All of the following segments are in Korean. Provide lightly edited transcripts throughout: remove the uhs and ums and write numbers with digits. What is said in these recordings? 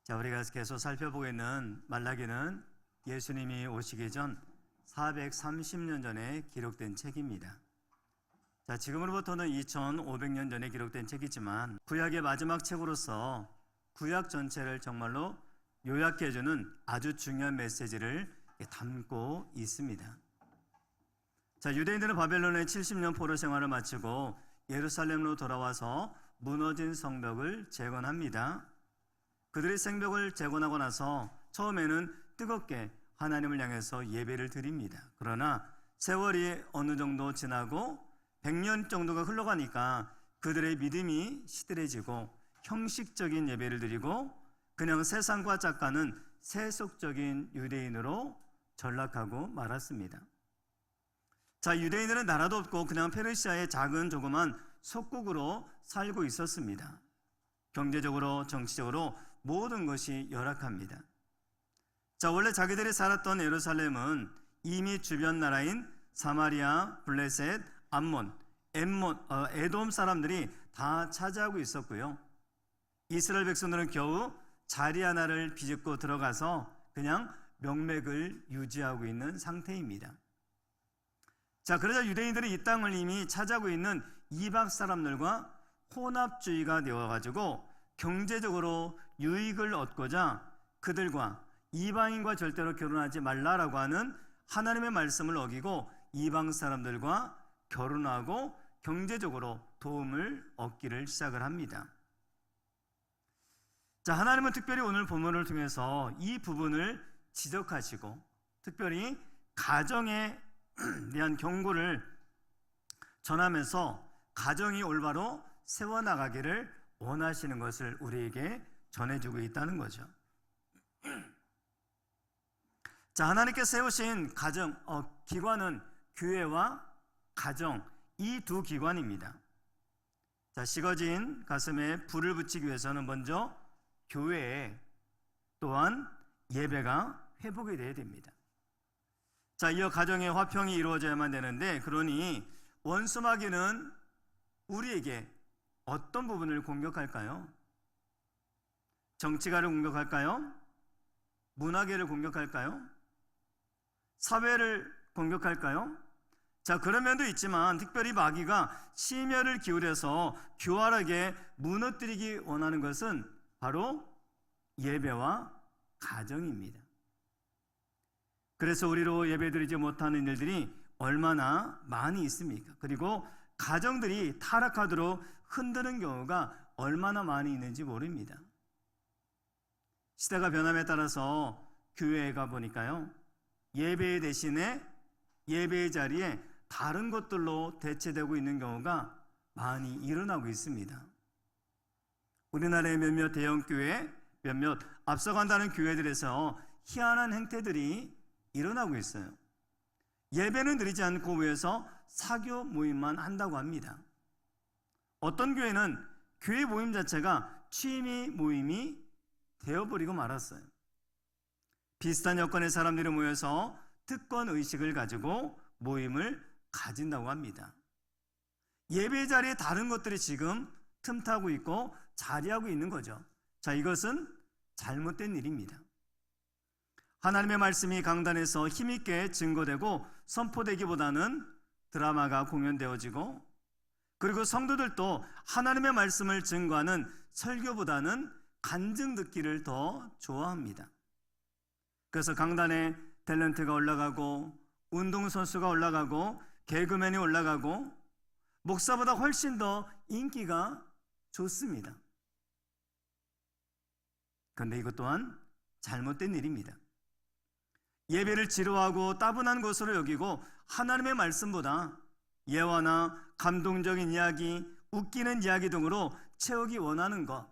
자, 우리가 계속 살펴보고 있는 말라기는 예수님이 오시기 전 430년 전에 기록된 책입니다. 자, 지금으로부터는 2500년 전에 기록된 책이지만 구약의 마지막 책으로서 구약 전체를 정말로 요약해주는 아주 중요한 메시지를 담고 있습니다. 자, 유대인들은 바벨론의 70년 포로 생활을 마치고 예루살렘으로 돌아와서 무너진 성벽을 재건합니다. 그들이 성벽을 재건하고 나서 처음에는 뜨겁게 하나님을 향해서 예배를 드립니다. 그러나 세월이 어느 정도 지나고 100년 정도가 흘러가니까 그들의 믿음이 시들해지고 형식적인 예배를 드리고 그냥 세상과 짝가는 세속적인 유대인으로 전락하고 말았습니다. 자, 유대인들은 나라도 없고 그냥 페르시아의 작은 조그만 속국으로 살고 있었습니다. 경제적으로 정치적으로 모든 것이 열악합니다. 자, 원래 자기들이 살았던 예루살렘은 이미 주변 나라인 사마리아, 블레셋, 암몬, 에돔 사람들이 다 차지하고 있었고요. 이스라엘 백성들은 겨우 자리 하나를 비집고 들어가서 그냥 명맥을 유지하고 있는 상태입니다. 자, 그러자 유대인들이 이 땅을 이미 차지하고 있는 이방 사람들과 혼합주의가 되어가지고 경제적으로 유익을 얻고자 그들과 이방인과 절대로 결혼하지 말라라고 하는 하나님의 말씀을 어기고 이방 사람들과 결혼하고 경제적으로 도움을 얻기를 시작을 합니다. 자, 하나님은 특별히 오늘 본문을 통해서 이 부분을 지적하시고 특별히 가정에 대한 경고를 전하면서 가정이 올바로 세워나가기를 원하시는 것을 우리에게 전해주고 있다는 거죠. 자, 하나님께 세우신 기관은 교회와 가정, 이 두 기관입니다. 자, 식어진 가슴에 불을 붙이기 위해서는 먼저 교회에 또한 예배가 회복이 되어야 됩니다. 자, 이어 가정의 화평이 이루어져야만 되는데, 그러니 원수마귀는 우리에게 어떤 부분을 공격할까요? 정치가를 공격할까요? 문화계를 공격할까요? 사회를 공격할까요? 자, 그런 면도 있지만 특별히 마귀가 심혈을 기울여서 교활하게 무너뜨리기 원하는 것은 바로 예배와 가정입니다. 그래서 우리로 예배드리지 못하는 일들이 얼마나 많이 있습니까? 그리고 가정들이 타락하도록 흔드는 경우가 얼마나 많이 있는지 모릅니다. 시대가 변함에 따라서 교회에 가보니까요, 예배 대신에 예배의 자리에 다른 것들로 대체되고 있는 경우가 많이 일어나고 있습니다. 우리나라의 몇몇 대형 교회, 몇몇 앞서간다는 교회들에서 희한한 행태들이 일어나고 있어요. 예배는 드리지 않고 위해서 사교 모임만 한다고 합니다. 어떤 교회는 교회 모임 자체가 취미 모임이 되어버리고 말았어요. 비슷한 여건의 사람들이 모여서 특권 의식을 가지고 모임을 가진다고 합니다. 예배 자리에 다른 것들이 지금 틈타고 있고 자리하고 있는 거죠. 자, 이것은 잘못된 일입니다. 하나님의 말씀이 강단에서 힘있게 증거되고 선포되기보다는 드라마가 공연되어지고, 그리고 성도들도 하나님의 말씀을 증거하는 설교보다는 간증 듣기를 더 좋아합니다. 그래서 강단에 탤런트가 올라가고 운동선수가 올라가고 개그맨이 올라가고 목사보다 훨씬 더 인기가 좋습니다. 그런데 이것 또한 잘못된 일입니다. 예배를 지루하고 따분한 것으로 여기고 하나님의 말씀보다 예화나 감동적인 이야기, 웃기는 이야기 등으로 채우기 원하는 것,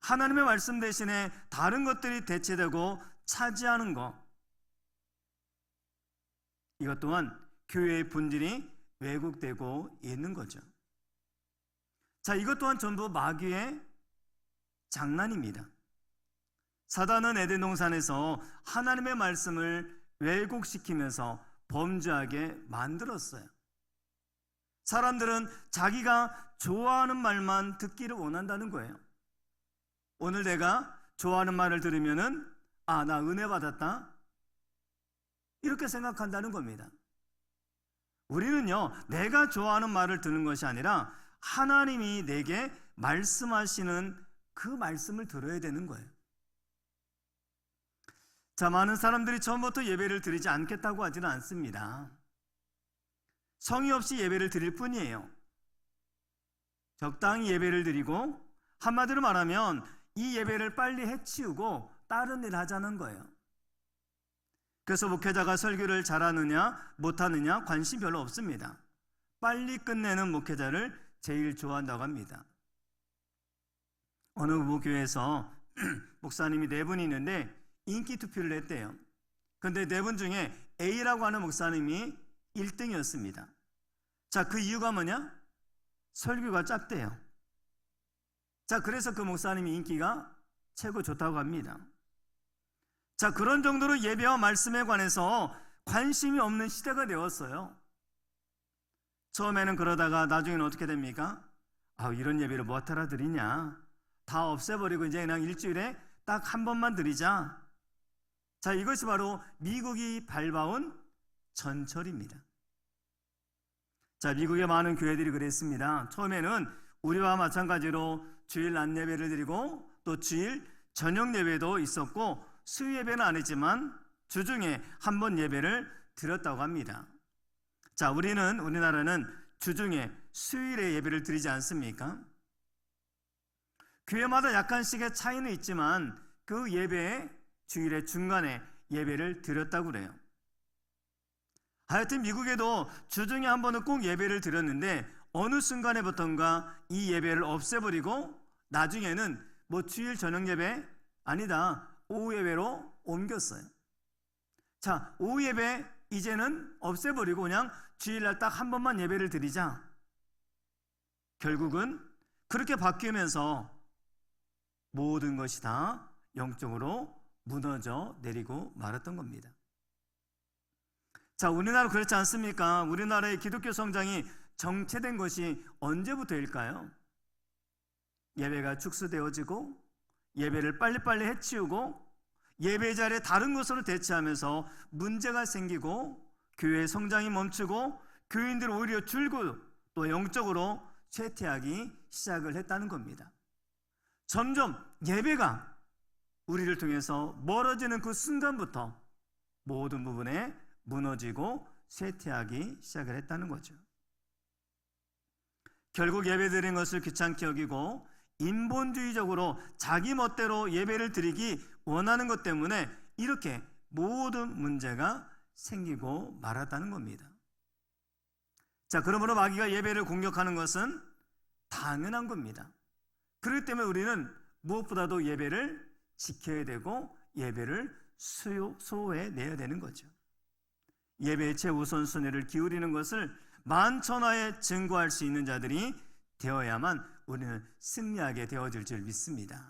하나님의 말씀 대신에 다른 것들이 대체되고 차지하는 것, 이것 또한 교회의 본질이 왜곡되고 있는 거죠. 자, 이것 또한 전부 마귀의 장난입니다. 사단은 에덴 동산에서 하나님의 말씀을 왜곡시키면서 범죄하게 만들었어요. 사람들은 자기가 좋아하는 말만 듣기를 원한다는 거예요. 오늘 내가 좋아하는 말을 들으면은 아, 나 은혜 받았다, 이렇게 생각한다는 겁니다. 우리는요, 내가 좋아하는 말을 듣는 것이 아니라 하나님이 내게 말씀하시는 그 말씀을 들어야 되는 거예요. 자, 많은 사람들이 처음부터 예배를 드리지 않겠다고 하지는 않습니다. 성의 없이 예배를 드릴 뿐이에요. 적당히 예배를 드리고, 한마디로 말하면 이 예배를 빨리 해치우고 다른 일 하자는 거예요. 그래서 목회자가 설교를 잘하느냐 못하느냐 관심 별로 없습니다. 빨리 끝내는 목회자를 제일 좋아한다고 합니다. 어느 교회에서 목사님이 4분이 있는데 인기 투표를 했대요. 그런데 4분 중에 A라고 하는 목사님이 1등이었습니다. 자, 그 이유가 뭐냐? 설교가 짧대요. 자, 그래서 그 목사님이 인기가 최고 좋다고 합니다. 자, 그런 정도로 예배와 말씀에 관해서 관심이 없는 시대가 되었어요. 처음에는 그러다가 나중에는 어떻게 됩니까? 이런 예배를 뭐하러 드리냐, 다 없애버리고 이제 그냥 일주일에 딱 한 번만 드리자. 자, 이것이 바로 미국이 밟아온 전철입니다. 자, 미국의 많은 교회들이 그랬습니다. 처음에는 우리와 마찬가지로 주일 낮 예배를 드리고 또 주일 저녁 예배도 있었고 수요 예배는 안 했지만 주중에 한 번 예배를 드렸다고 합니다. 자, 우리나라는 주중에 수요일에 예배를 드리지 않습니까? 교회마다 약간씩의 차이는 있지만 그 예배에 주일의 중간에 예배를 드렸다고 그래요. 하여튼 미국에도 주중에 한 번은 꼭 예배를 드렸는데 어느 순간에부턴가 이 예배를 없애버리고 나중에는 주일 저녁 예배 아니다, 오후 예배로 옮겼어요. 자, 오후 예배 이제는 없애버리고 그냥 주일날 딱 한 번만 예배를 드리자. 결국은 그렇게 바뀌면서 모든 것이 다 영적으로 무너져 내리고 말았던 겁니다. 자, 우리나라 그렇지 않습니까? 우리나라의 기독교 성장이 정체된 것이 언제부터일까요? 예배가 축소되어지고 예배를 빨리빨리 해치우고 예배 자리에 다른 것으로 대체하면서 문제가 생기고 교회의 성장이 멈추고 교인들은 오히려 줄고 또 영적으로 쇠퇴하기 시작을 했다는 겁니다. 점점 예배가 우리를 통해서 멀어지는 그 순간부터 모든 부분에 무너지고 쇠퇴하기 시작을 했다는 거죠. 결국 예배드리는 것을 귀찮게 여기고 인본주의적으로 자기 멋대로 예배를 드리기 원하는 것 때문에 이렇게 모든 문제가 생기고 말았다는 겁니다. 자, 그러므로 마귀가 예배를 공격하는 것은 당연한 겁니다. 그렇기 때문에 우리는 무엇보다도 예배를 지켜야 되고 예배를 소호해내야 되는 거죠. 예배의 최우선순위를 기울이는 것을 만천하에 증거할 수 있는 자들이 되어야만 우리는 승리하게 되어질 줄 믿습니다.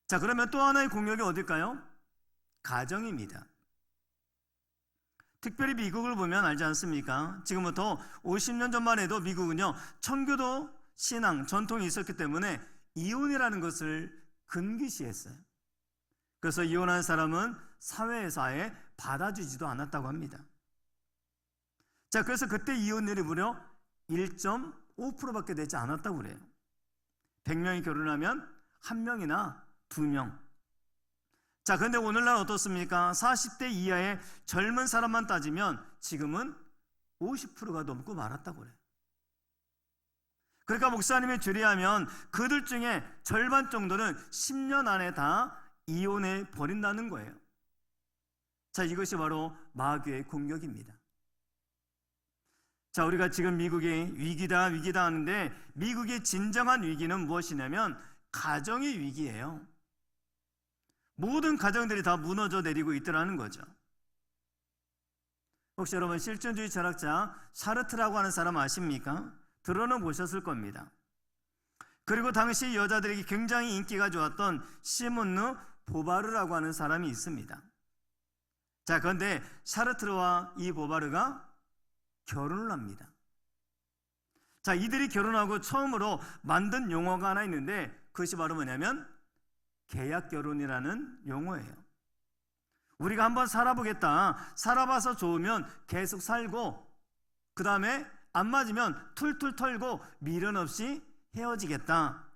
자, 그러면 또 하나의 공격이 어딜까요? 가정입니다. 특별히 미국을 보면 알지 않습니까? 지금부터 50년 전만 해도 미국은요, 청교도 신앙 전통이 있었기 때문에 이혼이라는 것을 금기시했어요. 그래서 이혼한 사람은 사회에서 아예 받아주지도 않았다고 합니다. 자, 그래서 그때 이혼율이 무려 1.5%밖에 되지 않았다고 그래요. 100명이 결혼하면 1명이나 2명. 자, 그런데 오늘날 어떻습니까? 40대 이하의 젊은 사람만 따지면 지금은 50%가 넘고 말았다고 그래요. 그러니까 목사님이 주례하면 그들 중에 절반 정도는 10년 안에 다 이혼해 버린다는 거예요. 자, 이것이 바로 마귀의 공격입니다. 자, 우리가 지금 미국이 위기다 하는데 미국의 진정한 위기는 무엇이냐면 가정의 위기예요. 모든 가정들이 다 무너져 내리고 있더라는 거죠. 혹시 여러분 실존주의 철학자 사르트라고 하는 사람 아십니까? 들어는 보셨을 겁니다. 그리고 당시 여자들에게 굉장히 인기가 좋았던 시몬느 보바르라고 하는 사람이 있습니다. 자, 그런데 사르트르와 이 보바르가 결혼을 합니다. 자, 이들이 결혼하고 처음으로 만든 용어가 하나 있는데 그것이 바로 뭐냐면 계약 결혼이라는 용어예요. 우리가 한번 살아보겠다, 살아봐서 좋으면 계속 살고, 그 다음에 안 맞으면 툴툴 털고 미련 없이 헤어지겠다.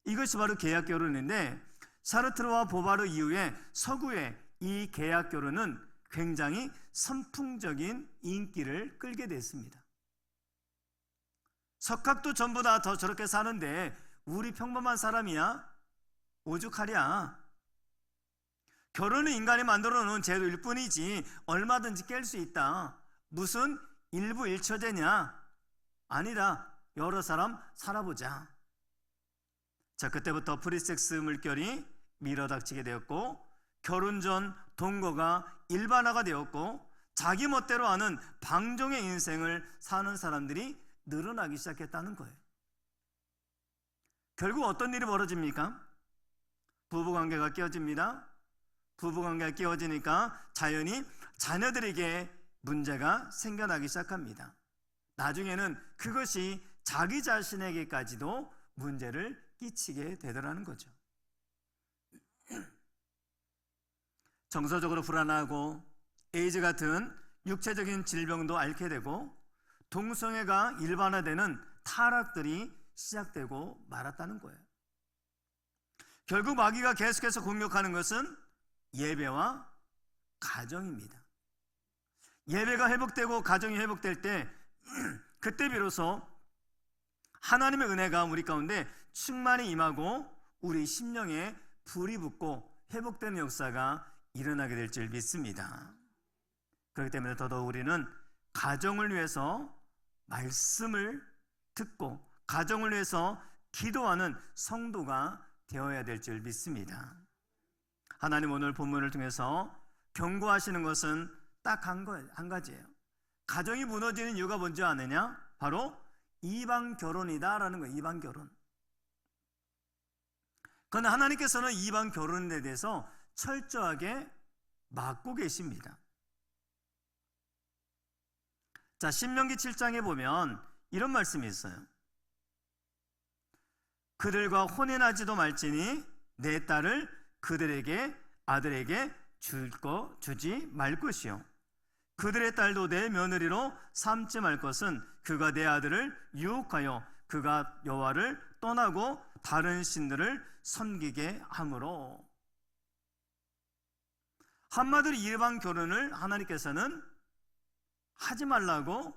이것이 바로 계약 결혼인데, 사르트르와 보바르 이후에 서구의 이 계약 결혼은 굉장히 선풍적인 인기를 끌게 됐습니다. 석학도 전부 다 저렇게 사는데 우리 평범한 사람이야? 오죽하랴. 결혼은 인간이 만들어 놓은 제도일 뿐이지 얼마든지 깰 수 있다. 무슨 일부 일처제냐? 아니다. 여러 사람 살아보자. 자, 그때부터 프리섹스 물결이 밀어닥치게 되었고, 결혼 전 동거가 일반화가 되었고, 자기 멋대로 하는 방종의 인생을 사는 사람들이 늘어나기 시작했다는 거예요. 결국 어떤 일이 벌어집니까? 부부관계가 깨어집니다. 부부관계가 깨어지니까 자연히 자녀들에게 문제가 생겨나기 시작합니다. 나중에는 그것이 자기 자신에게까지도 문제를 끼치게 되더라는 거죠. 정서적으로 불안하고 에이즈 같은 육체적인 질병도 앓게 되고, 동성애가 일반화되는 타락들이 시작되고 말았다는 거예요. 결국 마귀가 계속해서 공격하는 것은 예배와 가정입니다. 예배가 회복되고 가정이 회복될 때 그때 비로소 하나님의 은혜가 우리 가운데 충만히 임하고 우리 심령에 불이 붙고 회복되는 역사가 일어나게 될 줄 믿습니다. 그렇기 때문에 더더욱 우리는 가정을 위해서 말씀을 듣고 가정을 위해서 기도하는 성도가 되어야 될 줄 믿습니다. 하나님 오늘 본문을 통해서 경고하시는 것은 딱 한 가지예요. 가정이 무너지는 이유가 뭔지 아느냐? 바로 이방 결혼이다라는 거예요. 이방 결혼. 그런데 하나님께서는 이방 결혼에 대해서 철저하게 막고 계십니다. 자, 신명기 7장에 보면 이런 말씀이 있어요. 그들과 혼인하지도 말지니 내 딸을 그들에게 아들에게 주지 말 것이요, 그들의 딸도 내 며느리로 삼지 말 것은 그가 내 아들을 유혹하여 그가 여호와를 떠나고 다른 신들을 섬기게 하므로. 한마디로 이방 결혼을 하나님께서는 하지 말라고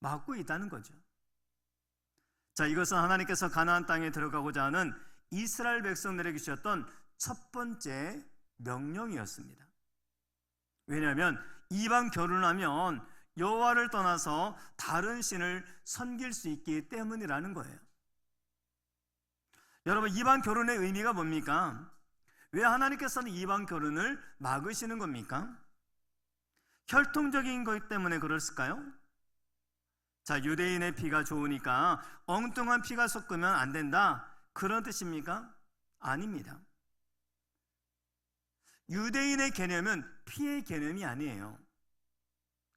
막고 있다는 거죠. 자, 이것은 하나님께서 가나안 땅에 들어가고자 하는 이스라엘 백성들에게 주셨던 첫 번째 명령이었습니다. 왜냐하면 이방 결혼하면 여호와를 떠나서 다른 신을 섬길 수 있기 때문이라는 거예요. 여러분, 이방 결혼의 의미가 뭡니까? 왜 하나님께서는 이방 결혼을 막으시는 겁니까? 혈통적인 것 때문에 그랬을까요? 자, 유대인의 피가 좋으니까 엉뚱한 피가 섞으면 안 된다, 그런 뜻입니까? 아닙니다. 유대인의 개념은 피의 개념이 아니에요.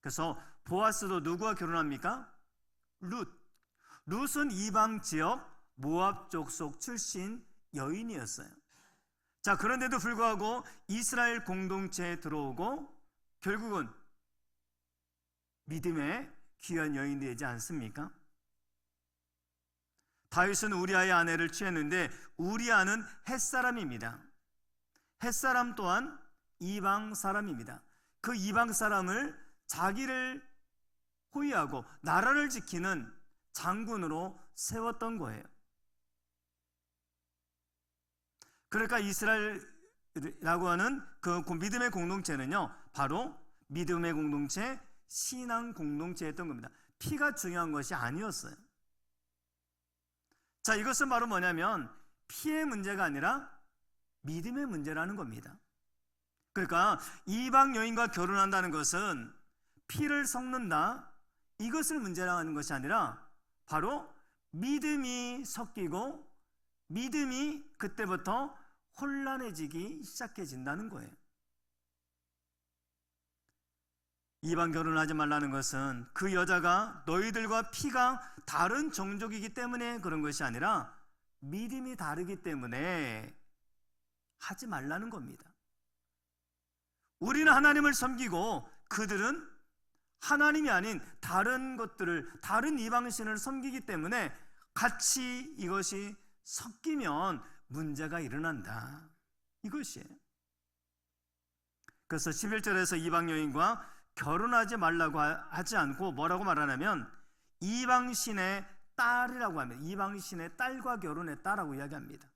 그래서 보아스도 누구와 결혼합니까? 룻은 이방 지역 모압 족속 출신 여인이었어요. 자, 그런데도 불구하고 이스라엘 공동체에 들어오고 결국은 믿음의 귀한 여인이 되지 않습니까? 다윗은 우리아의 아내를 취했는데 우리아는 햇사람입니다. 햇사람 또한 이방 사람입니다. 그 이방 사람을 자기를 호위하고 나라를 지키는 장군으로 세웠던 거예요. 그러니까 이스라엘이라고 하는 그 믿음의 공동체는요, 바로 믿음의 공동체, 신앙 공동체였던 겁니다. 피가 중요한 것이 아니었어요. 자, 이것은 바로 뭐냐면 피의 문제가 아니라 믿음의 문제라는 겁니다. 그러니까 이방 여인과 결혼한다는 것은 피를 섞는다, 이것을 문제라고 하는 것이 아니라 바로 믿음이 섞이고 믿음이 그때부터 혼란해지기 시작해진다는 거예요. 이방 결혼하지 말라는 것은 그 여자가 너희들과 피가 다른 종족이기 때문에 그런 것이 아니라 믿음이 다르기 때문에 하지 말라는 겁니다. 우리는 하나님을 섬기고 그들은 하나님이 아닌 다른 것들을, 다른 이방신을 섬기기 때문에 같이 이것이 섞이면 문제가 일어난다, 이것이에요. 그래서 11절에서 이방 여인과 결혼하지 말라고 하지 않고 뭐라고 말하냐면 이방신의 딸이라고 합니다. 이방신의 딸과 결혼했다라고 이야기합니다.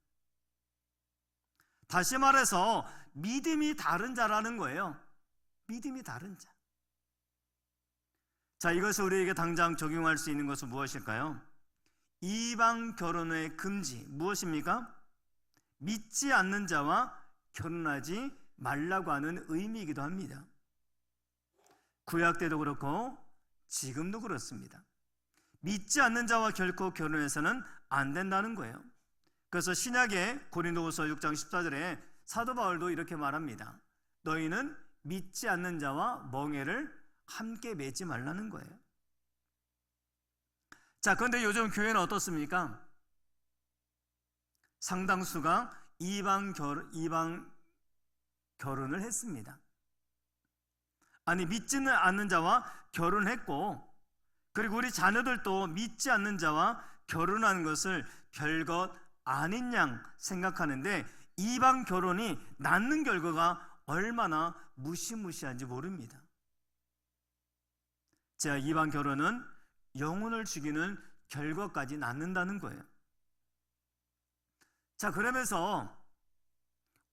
다시 말해서 믿음이 다른 자라는 거예요. 믿음이 다른 자. 자, 이것을 우리에게 당장 적용할 수 있는 것은 무엇일까요? 이방 결혼의 금지, 무엇입니까? 믿지 않는 자와 결혼하지 말라고 하는 의미이기도 합니다. 구약 때도 그렇고 지금도 그렇습니다. 믿지 않는 자와 결코 결혼해서는 안 된다는 거예요. 그래서 신약의 고린도후서 6장 14절에 사도 바울도 이렇게 말합니다. 너희는 믿지 않는 자와 멍에를 함께 맺지 말라는 거예요. 자, 그런데 요즘 교회는 어떻습니까? 상당수가 이방 결혼을 했습니다. 아니, 믿지는 않는 자와 결혼했고, 그리고 우리 자녀들도 믿지 않는 자와 결혼하는 것을 별것 아닌 양 생각하는데 이방 결혼이 낳는 결과가 얼마나 무시무시한지 모릅니다. 자, 이방 결혼은 영혼을 죽이는 결과까지 낳는다는 거예요. 자, 그러면서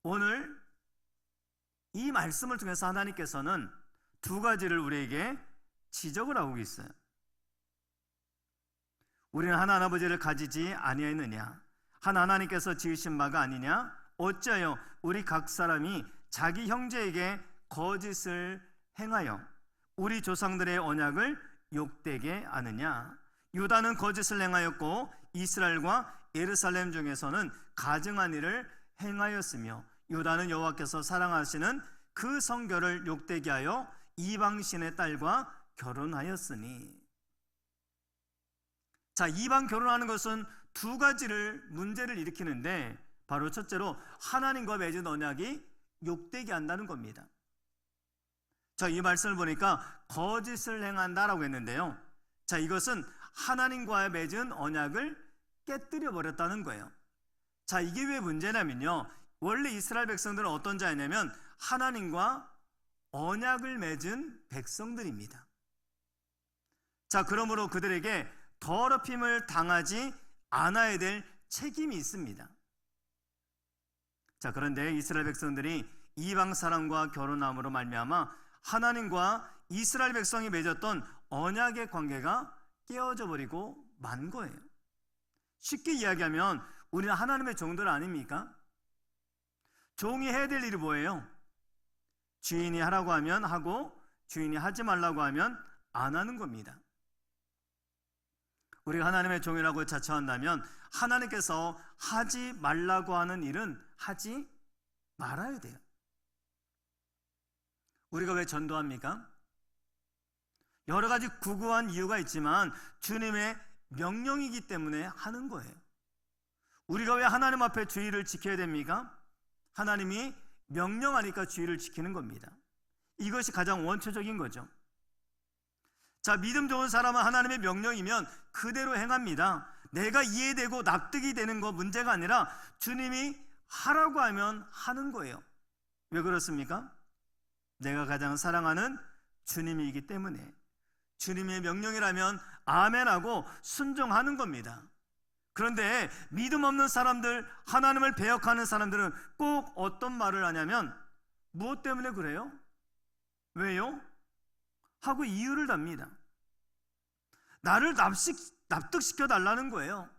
오늘 이 말씀을 통해서 하나님께서는 두 가지를 우리에게 지적을 하고 있어요. 우리는 한 아버지를 가지지 아니하였느냐? 한 하나님께서 지으신 바가 아니냐? 어찌하여 우리 각 사람이 자기 형제에게 거짓을 행하여 우리 조상들의 언약을 욕되게 하느냐? 유다는 거짓을 행하였고 이스라엘과 예루살렘 중에서는 가증한 일을 행하였으며 유다는 여호와께서 사랑하시는 그 성결을 욕되게 하여 이방신의 딸과 결혼하였으니. 자, 이방 결혼하는 것은 두 가지를 문제를 일으키는데 바로 첫째로 하나님과 맺은 언약이 욕되게 한다는 겁니다. 자, 이 말씀을 보니까 거짓을 행한다라고 했는데요. 자, 이것은 하나님과 맺은 언약을 깨뜨려 버렸다는 거예요. 자, 이게 왜 문제냐면요, 원래 이스라엘 백성들은 어떤 자였냐면 하나님과 언약을 맺은 백성들입니다. 자, 그러므로 그들에게 더럽힘을 당하지 않아야 될 책임이 있습니다. 자, 그런데 이스라엘 백성들이 이방 사람과 결혼함으로 말미암아 하나님과 이스라엘 백성이 맺었던 언약의 관계가 깨어져 버리고 만 거예요. 쉽게 이야기하면 우리는 하나님의 종들 아닙니까? 종이 해야 될 일이 뭐예요? 주인이 하라고 하면 하고 주인이 하지 말라고 하면 안 하는 겁니다. 우리가 하나님의 종이라고 자처한다면 하나님께서 하지 말라고 하는 일은 하지 말아야 돼요. 우리가 왜 전도합니까? 여러 가지 구구한 이유가 있지만 주님의 명령이기 때문에 하는 거예요. 우리가 왜 하나님 앞에 주의를 지켜야 됩니까? 하나님이 명령하니까 주의를 지키는 겁니다. 이것이 가장 원초적인 거죠. 자, 믿음 좋은 사람은 하나님의 명령이면 그대로 행합니다. 내가 이해되고 납득이 되는 거 문제가 아니라 주님이 하라고 하면 하는 거예요. 왜 그렇습니까? 내가 가장 사랑하는 주님이기 때문에 주님의 명령이라면 아멘하고 순종하는 겁니다. 그런데 믿음 없는 사람들, 하나님을 배역하는 사람들은 꼭 어떤 말을 하냐면 무엇 때문에 그래요? 왜요? 하고 이유를 답니다. 나를 납득시켜 달라는 거예요.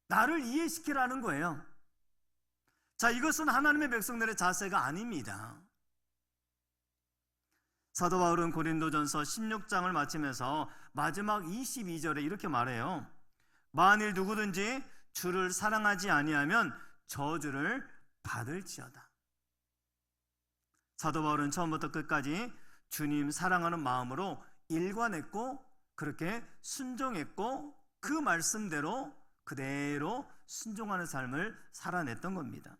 나를 이해시키라는 거예요. 자, 이것은 하나님의 백성들의 자세가 아닙니다. 사도 바울은 고린도전서 16장을 마치면서 마지막 22절에 이렇게 말해요. 만일 누구든지 주를 사랑하지 아니하면 저주를 받을지어다. 사도 바울은 처음부터 끝까지 주님 사랑하는 마음으로 일관했고 그렇게 순종했고 그 말씀대로 그대로 순종하는 삶을 살아냈던 겁니다.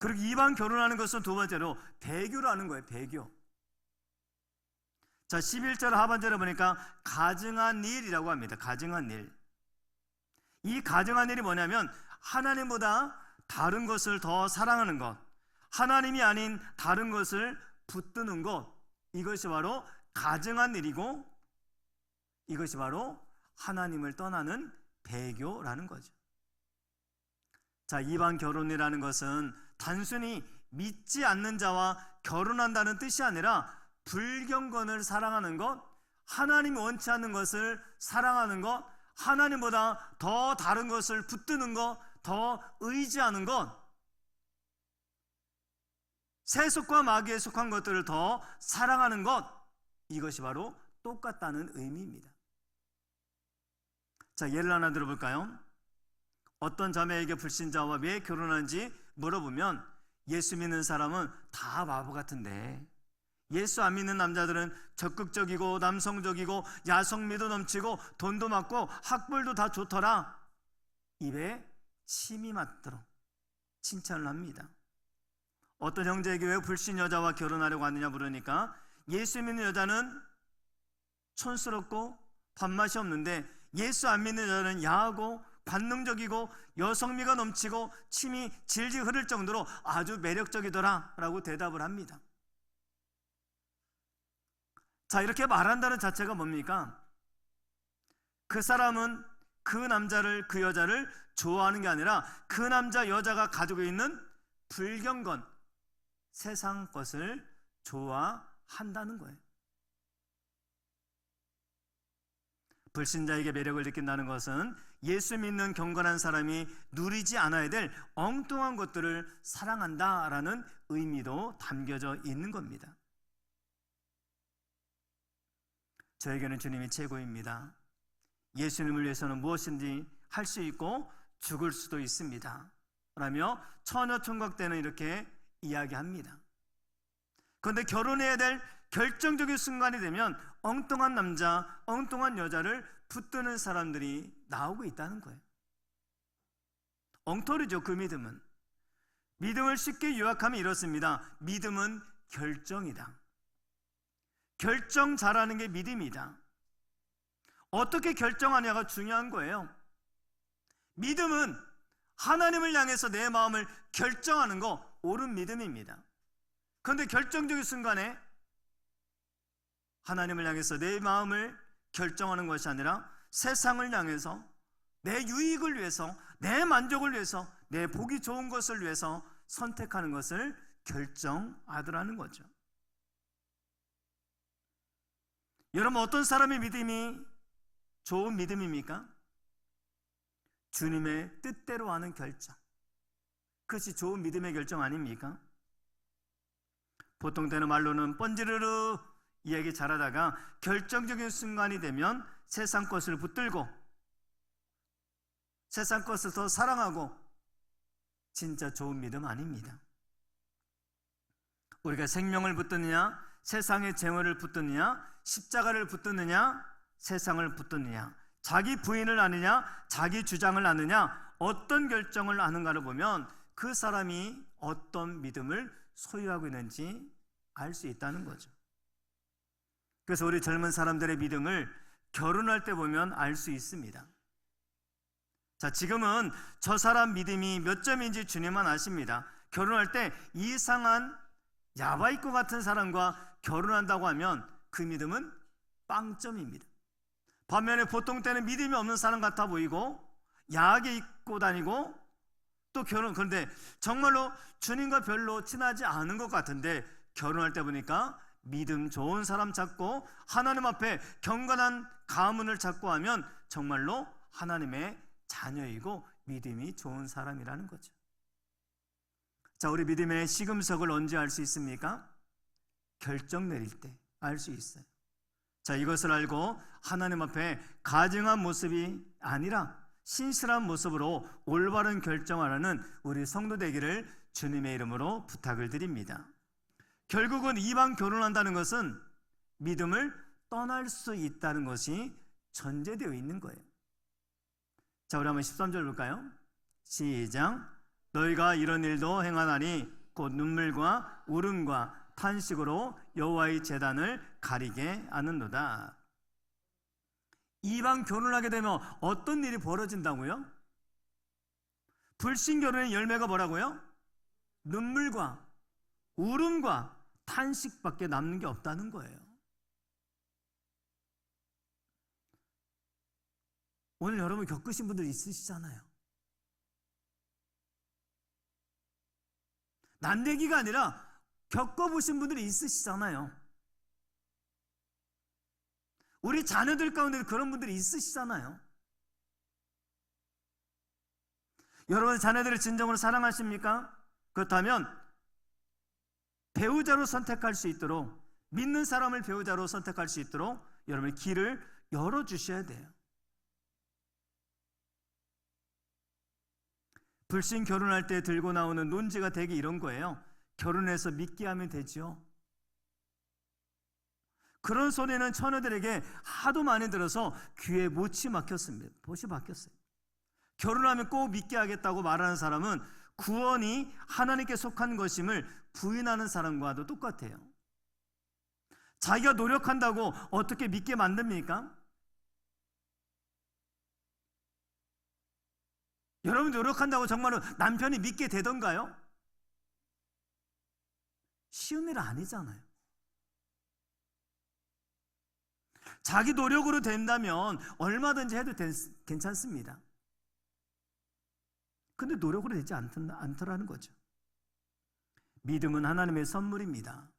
그리고 이방 결혼하는 것은 두 번째로 배교라는 거예요. 배교. 자, 11절 하반절에 보니까 가증한 일이라고 합니다. 가증한 일. 이 가증한 일이 뭐냐면 하나님보다 다른 것을 더 사랑하는 것, 하나님이 아닌 다른 것을 붙드는 것, 이것이 바로 가증한 일이고, 이것이 바로 하나님을 떠나는 배교라는 거죠. 자, 이방 결혼이라는 것은 단순히 믿지 않는 자와 결혼한다는 뜻이 아니라 불경건을 사랑하는 것, 하나님이 원치 않는 것을 사랑하는 것, 하나님보다 더 다른 것을 붙드는 것, 더 의지하는 것, 세속과 마귀에 속한 것들을 더 사랑하는 것, 이것이 바로 똑같다는 의미입니다. 자, 예를 하나 들어볼까요? 어떤 자매에게 불신자와 왜 결혼하는지 물어보면 예수 믿는 사람은 다 바보 같은데 예수 안 믿는 남자들은 적극적이고 남성적이고 야성미도 넘치고 돈도 많고 학벌도 다 좋더라, 입에 침이 맞도록 칭찬을 합니다. 어떤 형제에게 왜 불신 여자와 결혼하려고 하느냐 물으니까 예수 믿는 여자는 촌스럽고 밥맛이 없는데 예수 안 믿는 여자는 야하고 관능적이고 여성미가 넘치고 침이 질질 흐를 정도로 아주 매력적이더라 라고 대답을 합니다. 자, 이렇게 말한다는 자체가 뭡니까? 그 사람은 그 남자를, 그 여자를 좋아하는 게 아니라 그 남자, 여자가 가지고 있는 불경건, 세상 것을 좋아한다는 거예요. 불신자에게 매력을 느낀다는 것은 예수 믿는 경건한 사람이 누리지 않아야 될 엉뚱한 것들을 사랑한다라는 의미도 담겨져 있는 겁니다. 저에게는 주님이 최고입니다. 예수님을 위해서는 무엇인지 할 수 있고 죽을 수도 있습니다 라며 처녀총각 때는 이렇게 이야기합니다. 그런데 결혼해야 될 결정적인 순간이 되면 엉뚱한 남자, 엉뚱한 여자를 붙드는 사람들이 나오고 있다는 거예요. 엉터리죠, 그 믿음은. 믿음을 쉽게 요약하면 이렇습니다. 믿음은 결정이다. 결정 잘하는 게 믿음이다. 어떻게 결정하냐가 중요한 거예요. 믿음은 하나님을 향해서 내 마음을 결정하는 거, 옳은 믿음입니다. 그런데 결정적인 순간에 하나님을 향해서 내 마음을 결정하는 것이 아니라 세상을 향해서 내 유익을 위해서, 내 만족을 위해서, 내 보기 좋은 것을 위해서 선택하는 것을 결정하더라는 거죠. 여러분, 어떤 사람의 믿음이 좋은 믿음입니까? 주님의 뜻대로 하는 결정, 그것이 좋은 믿음의 결정 아닙니까? 보통 때는 말로는 뻔지르르 이야기 잘하다가 결정적인 순간이 되면 세상 것을 붙들고 세상 것을 더 사랑하고, 진짜 좋은 믿음 아닙니다. 우리가 생명을 붙드느냐, 세상의 재물을 붙드느냐, 십자가를 붙드느냐, 세상을 붙드느냐, 자기 부인을 아느냐, 자기 주장을 아느냐, 어떤 결정을 하는가를 보면 그 사람이 어떤 믿음을 소유하고 있는지 알 수 있다는 거죠. 그래서 우리 젊은 사람들의 믿음을 결혼할 때 보면 알 수 있습니다. 자, 지금은 저 사람 믿음이 몇 점인지 주님만 아십니다. 결혼할 때 이상한 야바이꾼 같은 사람과 결혼한다고 하면 그 믿음은 빵점입니다. 반면에 보통 때는 믿음이 없는 사람 같아 보이고 야하게 입고 다니고 또 그런데 정말로 주님과 별로 친하지 않은 것 같은데 결혼할 때 보니까 믿음 좋은 사람 찾고 하나님 앞에 경건한 가문을 찾고 하면 정말로 하나님의 자녀이고 믿음이 좋은 사람이라는 거죠. 자, 우리 믿음의 시금석을 언제 알 수 있습니까? 결정 내릴 때 알 수 있어요. 자, 이것을 알고 하나님 앞에 가증한 모습이 아니라 신실한 모습으로 올바른 결정하라는 우리 성도 되기를 주님의 이름으로 부탁을 드립니다. 결국은 이방 결혼한다는 것은 믿음을 떠날 수 있다는 것이 전제되어 있는 거예요. 자, 우리 한번 13절 볼까요? 시작. 너희가 이런 일도 행하나니 곧 눈물과 울음과 탄식으로 여호와의 제단을 가리게 하는도다. 이방 결혼을 하게 되면 어떤 일이 벌어진다고요? 불신 결혼의 열매가 뭐라고요? 눈물과 울음과 탄식밖에 남는 게 없다는 거예요. 오늘 여러분 겪으신 분들 있으시잖아요. 남얘기가 아니라 겪어보신 분들이 있으시잖아요. 우리 자녀들 가운데 그런 분들이 있으시잖아요. 여러분 자녀들을 진정으로 사랑하십니까? 그렇다면 배우자로 선택할 수 있도록, 믿는 사람을 배우자로 선택할 수 있도록 여러분의 길을 열어주셔야 돼요. 불신 결혼할 때 들고 나오는 논지가 되게 이런 거예요. 결혼해서 믿게 하면 되죠. 그런 소리는 처녀들에게 하도 많이 들어서 귀에 못이 막혔습니다. 못이 막혔어요. 결혼하면 꼭 믿게 하겠다고 말하는 사람은 구원이 하나님께 속한 것임을 부인하는 사람과도 똑같아요. 자기가 노력한다고 어떻게 믿게 만듭니까? 여러분 노력한다고 정말로 남편이 믿게 되던가요? 쉬운 일 아니잖아요. 자기 노력으로 된다면 얼마든지 해도 괜찮습니다. 근데 노력으로 되지 않더라는 거죠. 믿음은 하나님의 선물입니다.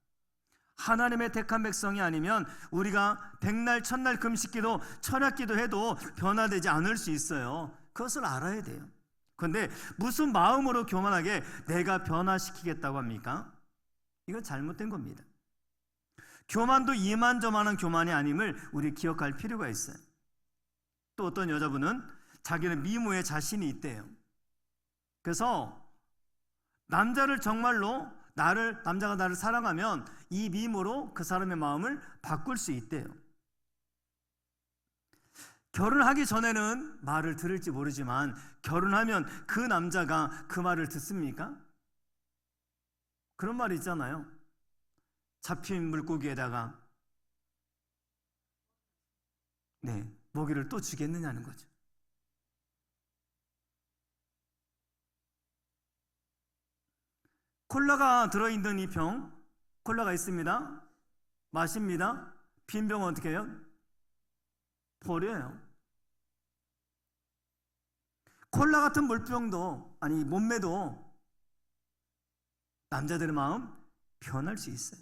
하나님의 택한 백성이 아니면 우리가 백날 천날 금식기도 철야기도 해도 변화되지 않을 수 있어요. 그것을 알아야 돼요. 그런데 무슨 마음으로 교만하게 내가 변화시키겠다고 합니까? 이건 잘못된 겁니다. 교만도 이만저만한 교만이 아님을 우리 기억할 필요가 있어요. 또 어떤 여자분은 자기는 미모에 자신이 있대요. 그래서 남자를 정말로 남자가 나를 사랑하면 이 미모로 그 사람의 마음을 바꿀 수 있대요. 결혼하기 전에는 말을 들을지 모르지만 결혼하면 그 남자가 그 말을 듣습니까? 그런 말이 있잖아요. 잡힌 물고기에다가 먹이를 또 주겠느냐는 거죠. 콜라가 들어있는 이 병, 콜라가 있습니다. 마십니다. 빈 병은 어떻게 해요? 버려요. 콜라 같은 물병도, 아니 몸매도 남자들의 마음 변할 수 있어요.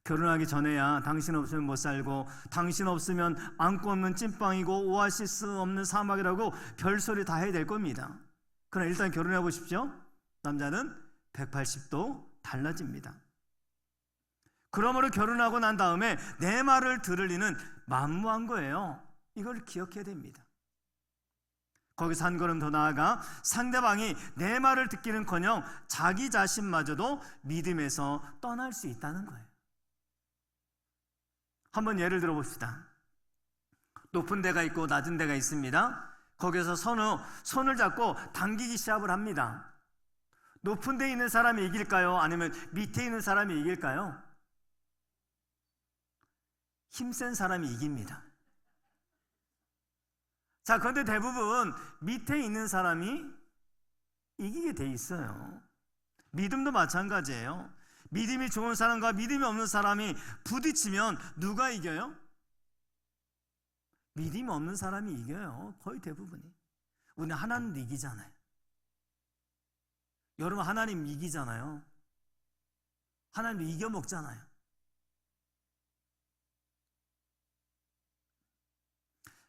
결혼하기 전에야 당신 없으면 못 살고 당신 없으면 안고 없는 찐빵이고 오아시스 없는 사막이라고 별소리 다 해야 될 겁니다. 그러나 일단 결혼해 보십시오. 남자는 180도 달라집니다. 그러므로 결혼하고 난 다음에 내 말을 들을 리는 만무한 거예요. 이걸 기억해야 됩니다. 거기서 한 걸음 더 나아가 상대방이 내 말을 듣기는커녕 자기 자신마저도 믿음에서 떠날 수 있다는 거예요. 한번 예를 들어 봅시다. 높은 데가 있고 낮은 데가 있습니다. 거기서 손을 잡고 당기기 시합을 합니다. 높은 데 있는 사람이 이길까요? 아니면 밑에 있는 사람이 이길까요? 힘센 사람이 이깁니다. 자, 그런데 대부분 밑에 있는 사람이 이기게 돼 있어요. 믿음도 마찬가지예요. 믿음이 좋은 사람과 믿음이 없는 사람이 부딪히면 누가 이겨요? 믿음이 없는 사람이 이겨요. 거의 대부분이. 우리는 하나님도 이기잖아요. 여러분 하나님 이기잖아요. 하나님도 이겨먹잖아요.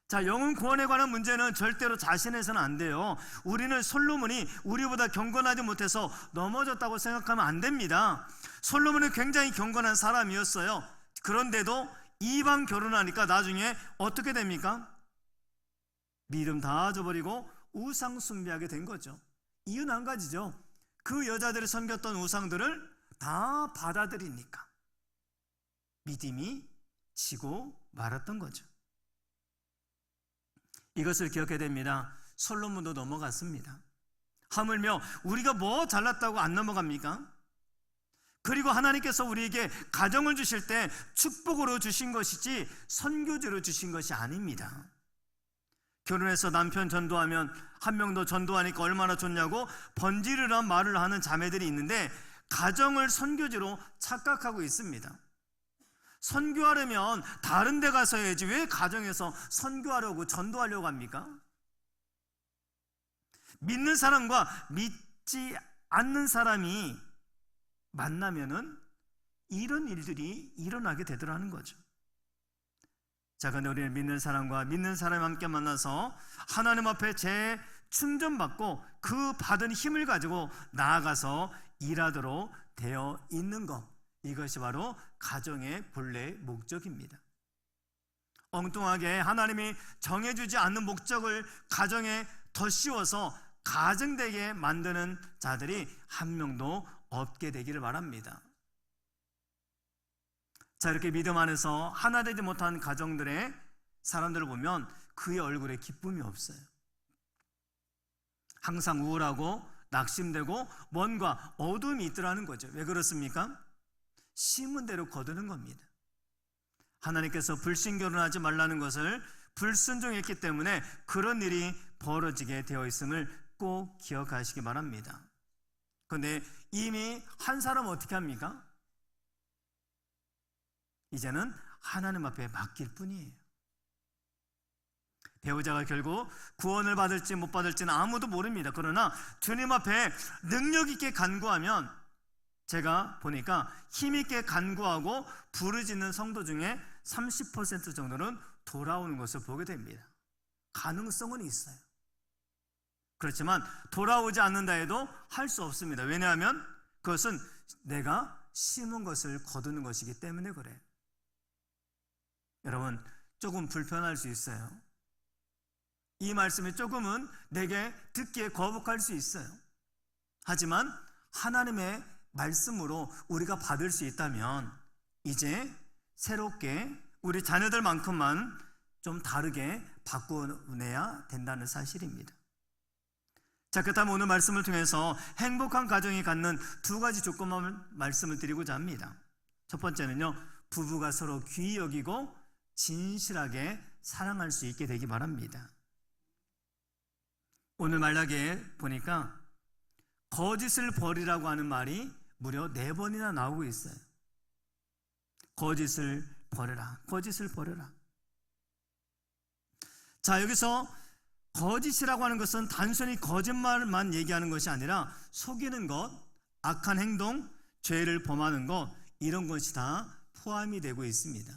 자, 영혼 구원에 관한 문제는 절대로 자신해서는 안 돼요. 우리는 솔로몬이 우리보다 경건하지 못해서 넘어졌다고 생각하면 안 됩니다. 솔로몬은 굉장히 경건한 사람이었어요. 그런데도 이방 결혼하니까 나중에 어떻게 됩니까? 믿음 다 저버리고 우상 숭배하게 된 거죠. 이유는 한 가지죠. 그 여자들이 섬겼던 우상들을 다 받아들이니까 믿음이 지고 말았던 거죠. 이것을 기억해야 됩니다. 솔로몬도 넘어갔습니다. 하물며 우리가 뭐 잘났다고 안 넘어갑니까? 그리고 하나님께서 우리에게 가정을 주실 때 축복으로 주신 것이지 선교지로 주신 것이 아닙니다. 결혼해서 남편 전도하면 한 명 더 전도하니까 얼마나 좋냐고 번지르르한 말을 하는 자매들이 있는데 가정을 선교지로 착각하고 있습니다. 선교하려면 다른 데 가서 해야지 왜 가정에서 선교하려고 전도하려고 합니까? 믿는 사람과 믿지 않는 사람이 만나면은 이런 일들이 일어나게 되더라는 거죠. 자, 그런데 우리는 믿는 사람과 믿는 사람이 함께 만나서 하나님 앞에 재충전받고 그 받은 힘을 가지고 나아가서 일하도록 되어 있는 것, 이것이 바로 가정의 본래 목적입니다. 엉뚱하게 하나님이 정해주지 않는 목적을 가정에 더 씌워서 가증되게 만드는 자들이 한 명도 없게 되기를 바랍니다. 자, 이렇게 믿음 안에서 하나 되지 못한 가정들의 사람들을 보면 그의 얼굴에 기쁨이 없어요. 항상 우울하고 낙심되고 뭔가 어둠이 있더라는 거죠. 왜 그렇습니까? 심은 대로 거두는 겁니다. 하나님께서 불신결혼하지 말라는 것을 불순종했기 때문에 그런 일이 벌어지게 되어 있음을 꼭 기억하시기 바랍니다. 그런데 이미 한 사람은 어떻게 합니까? 이제는 하나님 앞에 맡길 뿐이에요. 배우자가 결국 구원을 받을지 못 받을지는 아무도 모릅니다. 그러나 주님 앞에 능력 있게 간구하면, 제가 보니까 힘 있게 간구하고 부르짖는 성도 중에 30% 정도는 돌아오는 것을 보게 됩니다. 가능성은 있어요. 그렇지만 돌아오지 않는다 해도 할 수 없습니다. 왜냐하면 그것은 내가 심은 것을 거두는 것이기 때문에 그래요. 여러분, 조금 불편할 수 있어요. 이 말씀이 조금은 내게 듣기에 거북할 수 있어요. 하지만 하나님의 말씀으로 우리가 받을 수 있다면 이제 새롭게 우리 자녀들만큼만 좀 다르게 바꿔내야 된다는 사실입니다. 자, 그렇다면 오늘 말씀을 통해서 행복한 가정이 갖는 두 가지 조건만 말씀을 드리고자 합니다. 첫 번째는요, 부부가 서로 귀히 여기고 진실하게 사랑할 수 있게 되기 바랍니다. 오늘 말라기에 보니까 거짓을 버리라고 하는 말이 무려 4번이나 나오고 있어요. 거짓을 버려라, 거짓을 버려라. 자, 여기서 거짓이라고 하는 것은 단순히 거짓말만 얘기하는 것이 아니라 속이는 것, 악한 행동, 죄를 범하는 것, 이런 것이 다 포함이 되고 있습니다.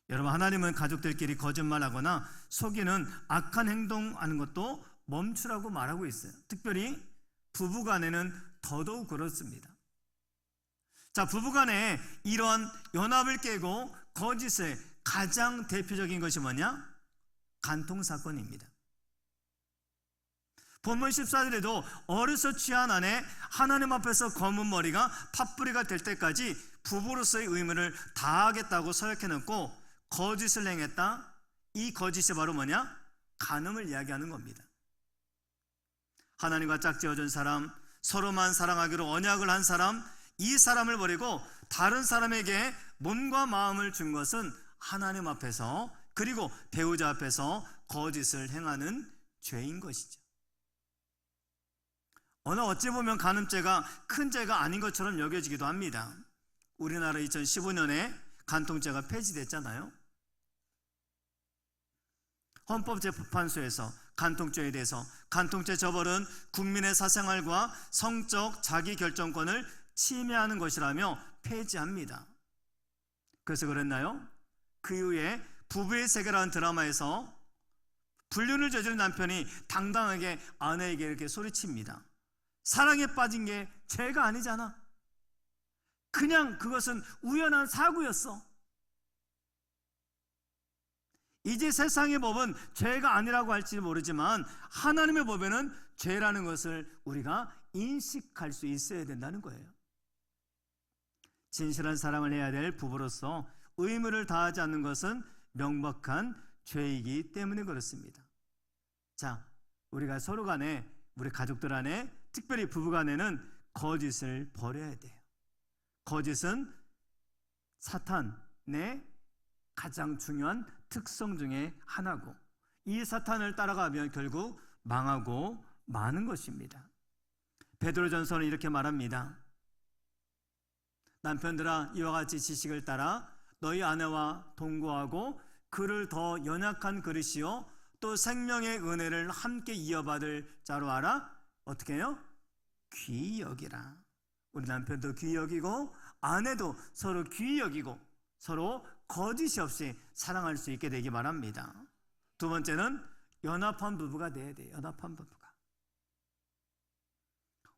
여러분, 하나님은 가족들끼리 거짓말하거나 속이는 악한 행동하는 것도 멈추라고 말하고 있어요. 특별히 부부간에는 더더욱 그렇습니다. 자, 부부간에 이러한 연합을 깨고 거짓의 가장 대표적인 것이 뭐냐? 간통사건입니다. 본문 14절에도 어려서 취한 아내 하나님 앞에서 검은 머리가 팥뿌리가 될 때까지 부부로서의 의무를 다하겠다고 서약해놓고 거짓을 행했다. 이 거짓이 바로 뭐냐? 간음을 이야기하는 겁니다. 하나님과 짝지어준 사람, 서로만 사랑하기로 언약을 한 사람, 이 사람을 버리고 다른 사람에게 몸과 마음을 준 것은 하나님 앞에서, 그리고 배우자 앞에서 거짓을 행하는 죄인 것이죠. 어찌 보면 간음죄가 큰 죄가 아닌 것처럼 여겨지기도 합니다. 우리나라 2015년에 간통죄가 폐지됐잖아요. 헌법재판소에서 간통죄에 대해서 간통죄 처벌은 국민의 사생활과 성적 자기결정권을 침해하는 것이라며 폐지합니다. 그래서 그랬나요? 그 이후에 부부의 세계라는 드라마에서 불륜을 저지른 남편이 당당하게 아내에게 이렇게 소리칩니다. 사랑에 빠진 게 죄가 아니잖아. 그냥 그것은 우연한 사고였어. 이제 세상의 법은 죄가 아니라고 할지 모르지만 하나님의 법에는 죄라는 것을 우리가 인식할 수 있어야 된다는 거예요. 진실한 사랑을 해야 될 부부로서 의무를 다하지 않는 것은 명백한 죄이기 때문에 그렇습니다. 자, 우리가 서로 간에, 우리 가족들 안에, 특별히 부부 간에는 거짓을 버려야 돼요. 거짓은 사탄의 가장 중요한 특성 중에 하나고, 이 사탄을 따라가면 결국 망하고 마는 것입니다. 베드로전서는 이렇게 말합니다. 남편들아, 이와 같이 지식을 따라 너희 아내와 동거하고 그를 더 연약한 그릇이요 또 생명의 은혜를 함께 이어받을 자로 알아. 어떻게 해요? 귀히 여기라. 우리 남편도 귀히 여기고 아내도 서로 귀히 여기고 서로 거짓이 없이 사랑할 수 있게 되기 바랍니다. 두 번째는 연합한 부부가 돼야 돼요. 연합한 부부가.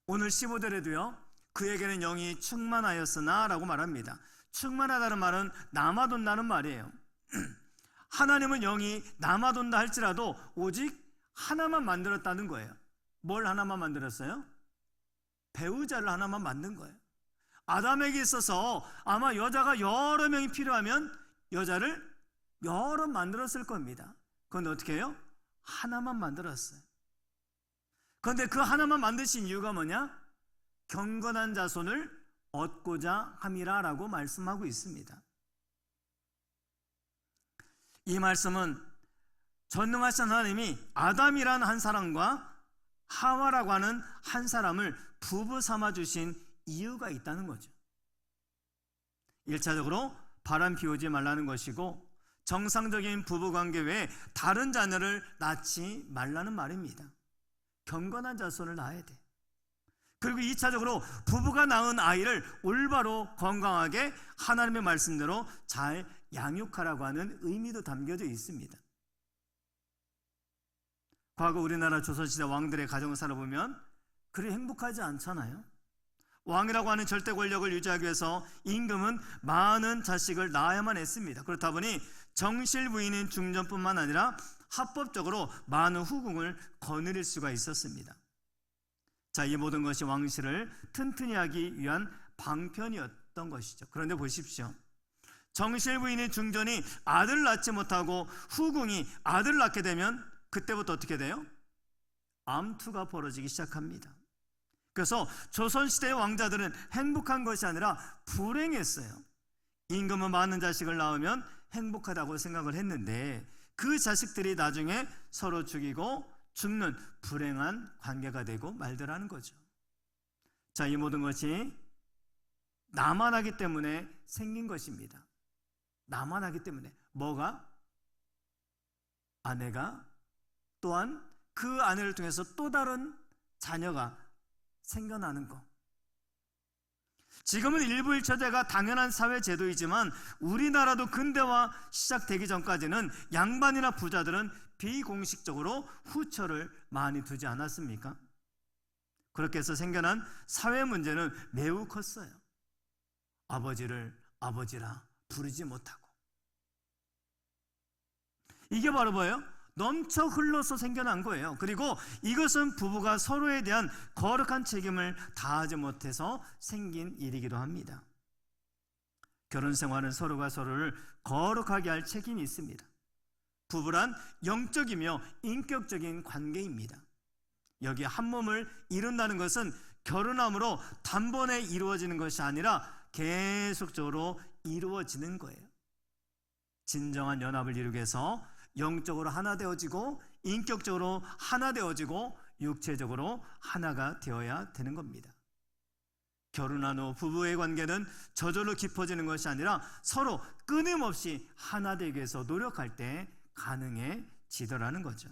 오늘 15절에도요, 그에게는 영이 충만하였으나 라고 말합니다. 충만하다는 말은 남아돈다는 말이에요. 하나님은 영이 남아돈다 할지라도 오직 하나만 만들었다는 거예요. 뭘 하나만 만들었어요? 배우자를 하나만 만든 거예요. 아담에게 있어서 아마 여자가 여러 명이 필요하면 여자를 여러 만들었을 겁니다. 그런데 어떻게 해요? 하나만 만들었어요. 그런데 그 하나만 만드신 이유가 뭐냐? 경건한 자손을 얻고자 함이라 라고 말씀하고 있습니다. 이 말씀은 전능하신 하나님이 아담이라는 한 사람과 하와라고 하는 한 사람을 부부 삼아 주신 이유가 있다는 거죠. 1차적으로 바람 피우지 말라는 것이고, 정상적인 부부관계 외에 다른 자녀를 낳지 말라는 말입니다. 경건한 자손을 낳아야 돼. 그리고 2차적으로 부부가 낳은 아이를 올바로 건강하게 하나님의 말씀대로 잘 양육하라고 하는 의미도 담겨져 있습니다. 과거 우리나라 조선시대 왕들의 가정을 살아보면 그리 행복하지 않잖아요. 왕이라고 하는 절대 권력을 유지하기 위해서 임금은 많은 자식을 낳아야만 했습니다. 그렇다 보니 정실 부인인 중전뿐만 아니라 합법적으로 많은 후궁을 거느릴 수가 있었습니다. 자, 이 모든 것이 왕실을 튼튼히 하기 위한 방편이었던 것이죠. 그런데 보십시오. 정실 부인인 중전이 아들을 낳지 못하고 후궁이 아들을 낳게 되면 그때부터 어떻게 돼요? 암투가 벌어지기 시작합니다. 그래서 조선시대의 왕자들은 행복한 것이 아니라 불행했어요. 임금은 많은 자식을 낳으면 행복하다고 생각을 했는데 그 자식들이 나중에 서로 죽이고 죽는 불행한 관계가 되고 말더라는 거죠. 자, 이 모든 것이 나만 하기 때문에 생긴 것입니다. 나만 하기 때문에. 뭐가? 아내가 또한 그 아내를 통해서 또 다른 자녀가 생겨나는 것. 지금은 일부일처제가 당연한 사회 제도이지만 우리나라도 근대화 시작되기 전까지는 양반이나 부자들은 비공식적으로 후처를 많이 두지 않았습니까? 그렇게 해서 생겨난 사회 문제는 매우 컸어요. 아버지를 아버지라 부르지 못하고. 이게 바로 뭐예요? 넘쳐 흘러서 생겨난 거예요. 그리고 이것은 부부가 서로에 대한 거룩한 책임을 다하지 못해서 생긴 일이기도 합니다. 결혼 생활은 서로가 서로를 거룩하게 할 책임이 있습니다. 부부란 영적이며 인격적인 관계입니다. 여기 한 몸을 이룬다는 것은 결혼함으로 단번에 이루어지는 것이 아니라 계속적으로 이루어지는 거예요. 진정한 연합을 이루기 위해서 영적으로 하나 되어지고 인격적으로 하나 되어지고 육체적으로 하나가 되어야 되는 겁니다. 결혼한 후 부부의 관계는 저절로 깊어지는 것이 아니라 서로 끊임없이 하나 되기 위해서 노력할 때 가능해지더라는 거죠.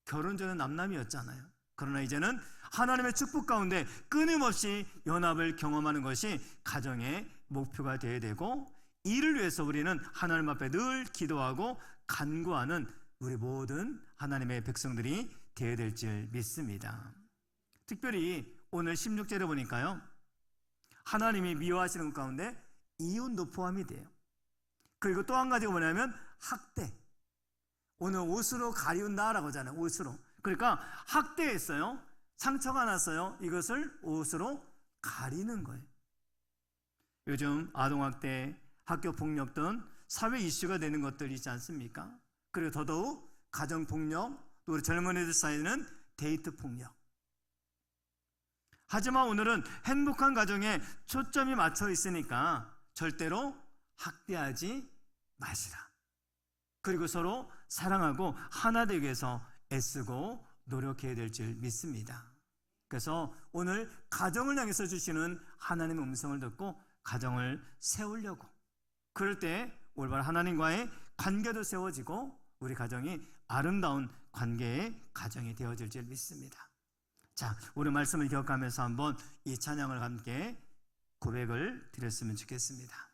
결혼 전은 남남이었잖아요. 그러나 이제는 하나님의 축복 가운데 끊임없이 연합을 경험하는 것이 가정의 목표가 되어야 되고, 이를 위해서 우리는 하나님 앞에 늘 기도하고 간구하는 우리 모든 하나님의 백성들이 되어야 될 줄 믿습니다. 특별히 오늘 16절에 보니까요, 하나님이 미워하시는 것 가운데 이혼도 포함이 돼요. 그리고 또 한 가지가 뭐냐면 학대. 오늘 옷으로 가리운다라고 하잖아요. 옷으로. 그러니까 학대했어요. 상처가 났어요. 이것을 옷으로 가리는 거예요. 요즘 아동학대, 학교폭력 등 사회 이슈가 되는 것들이 있지 않습니까? 그리고 더더욱 가정폭력, 또 우리 젊은이들 사이에는 데이트 폭력. 하지만 오늘은 행복한 가정에 초점이 맞춰 있으니까 절대로 학대하지 마시라. 그리고 서로 사랑하고 하나 되기 위해서 애쓰고 노력해야 될 줄 믿습니다. 그래서 오늘 가정을 향해서 주시는 하나님의 음성을 듣고 가정을 세우려고, 그럴 때 올바른 하나님과의 관계도 세워지고 우리 가정이 아름다운 관계의 가정이 되어질 줄 믿습니다. 자, 우리 말씀을 기억하면서 한번 이 찬양을 함께 고백을 드렸으면 좋겠습니다.